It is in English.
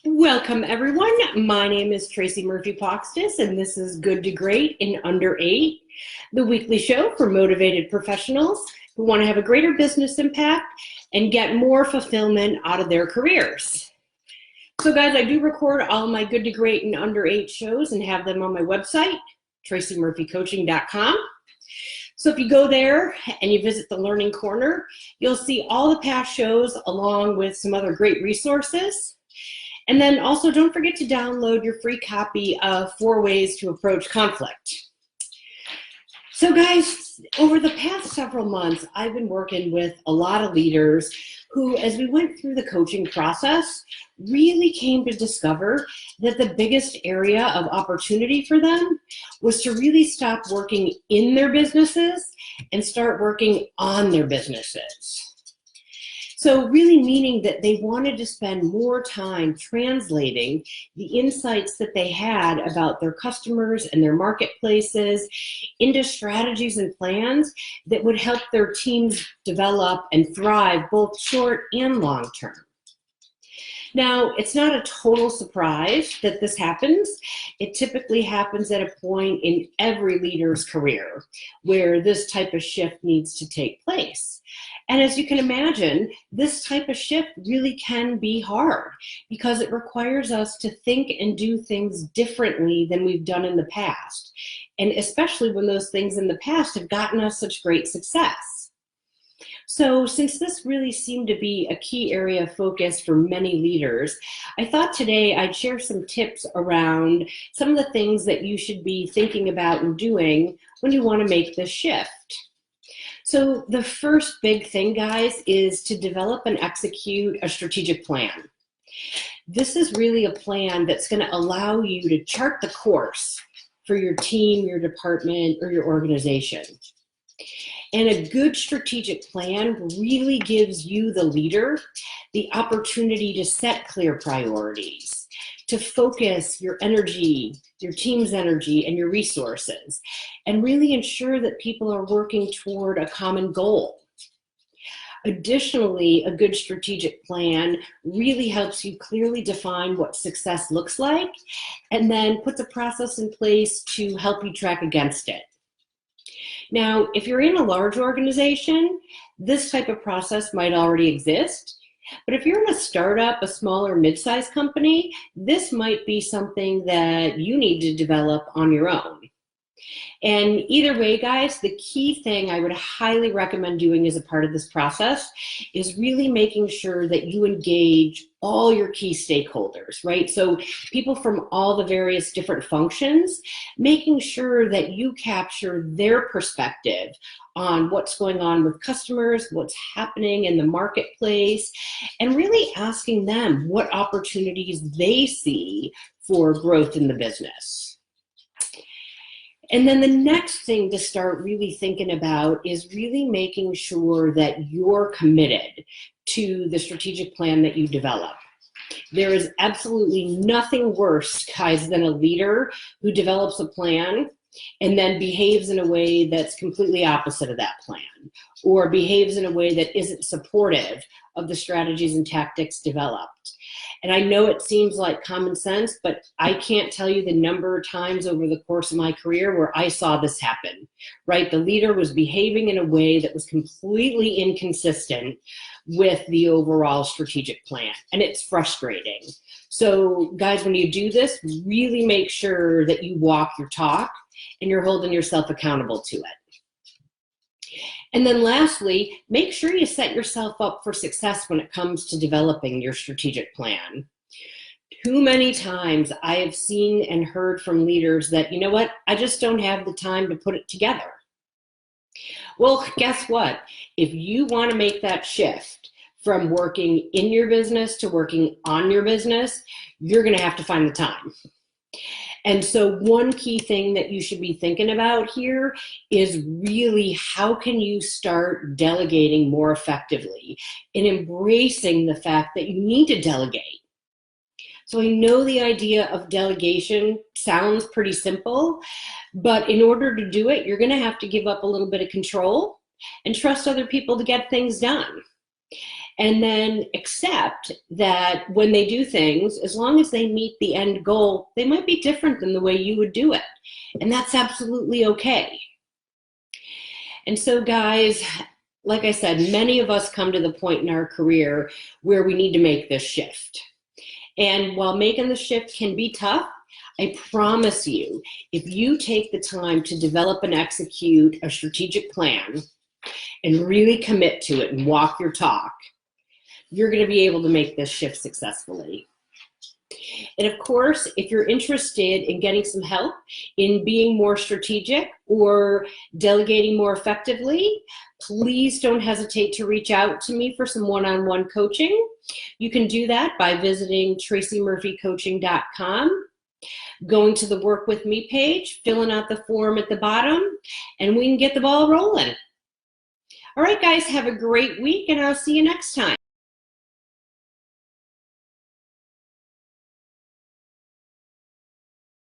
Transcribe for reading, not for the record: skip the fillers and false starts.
Welcome everyone. My name is Tracy Murphy Poxtis and this is Good to Great in Under 8, the weekly show for motivated professionals who want to have a greater business impact and get more fulfillment out of their careers. So guys, I do record all my Good to Great in Under 8 shows and have them on my website, tracymurphycoaching.com. So if you go there and you visit the Learning Corner, you'll see all the past shows along with some other great resources. And then also don't forget to download your free copy of 4 Ways to Approach Conflict. So guys, over the past several months, I've been working with a lot of leaders who, as we went through the coaching process, really came to discover that the biggest area of opportunity for them was to really stop working in their businesses and start working on their businesses. So really meaning that they wanted to spend more time translating the insights that they had about their customers and their marketplaces into strategies and plans that would help their teams develop and thrive both short and long term. Now, it's not a total surprise that this happens. It typically happens at a point in every leader's career where this type of shift needs to take place. And as you can imagine, this type of shift really can be hard because it requires us to think and do things differently than we've done in the past. And especially when those things in the past have gotten us such great success. So since this really seemed to be a key area of focus for many leaders, I thought today I'd share some tips around some of the things that you should be thinking about and doing when you want to make this shift. So the first big thing, guys, is to develop and execute a strategic plan. This is really a plan that's going to allow you to chart the course for your team, your department, or your organization. And a good strategic plan really gives you, the leader, the opportunity to set clear priorities, to focus your energy, your team's energy, and your resources, and really ensure that people are working toward a common goal. Additionally, a good strategic plan really helps you clearly define what success looks like, and then puts a process in place to help you track against it. Now, if you're in a large organization, this type of process might already exist. But if you're in a startup, a small or mid-sized company, this might be something that you need to develop on your own. And either way, guys, the key thing I would highly recommend doing as a part of this process is really making sure that you engage all your key stakeholders, right? So people from all the various different functions, making sure that you capture their perspective on what's going on with customers, what's happening in the marketplace, and really asking them what opportunities they see for growth in the business. And then the next thing to start really thinking about is really making sure that you're committed to the strategic plan that you develop. There is absolutely nothing worse, guys, than a leader who develops a plan and then behaves in a way that's completely opposite of that plan, or behaves in a way that isn't supportive of the strategies and tactics developed. And I know it seems like common sense, but I can't tell you the number of times over the course of my career where I saw this happen, right? The leader was behaving in a way that was completely inconsistent with the overall strategic plan, and it's frustrating. So guys, when you do this, really make sure that you walk your talk and you're holding yourself accountable to it. And then lastly, make sure you set yourself up for success when it comes to developing your strategic plan. Too many times I have seen and heard from leaders that, you know what, I just don't have the time to put it together. Well, guess what? If you want to make that shift from working in your business to working on your business, you're going to have to find the time. And so one key thing that you should be thinking about here is really how can you start delegating more effectively and embracing the fact that you need to delegate. So I know the idea of delegation sounds pretty simple, but in order to do it, you're going to have to give up a little bit of control and trust other people to get things done. And then accept that when they do things, as long as they meet the end goal, they might be different than the way you would do it. And that's absolutely okay. And so guys, like I said, many of us come to the point in our career where we need to make this shift. And while making the shift can be tough, I promise you, if you take the time to develop and execute a strategic plan and really commit to it and walk your talk, you're going to be able to make this shift successfully. And of course, if you're interested in getting some help in being more strategic or delegating more effectively, please don't hesitate to reach out to me for some one-on-one coaching. You can do that by visiting tracymurphycoaching.com, going to the Work With Me page, filling out the form at the bottom, and we can get the ball rolling. All right, guys, have a great week, and I'll see you next time.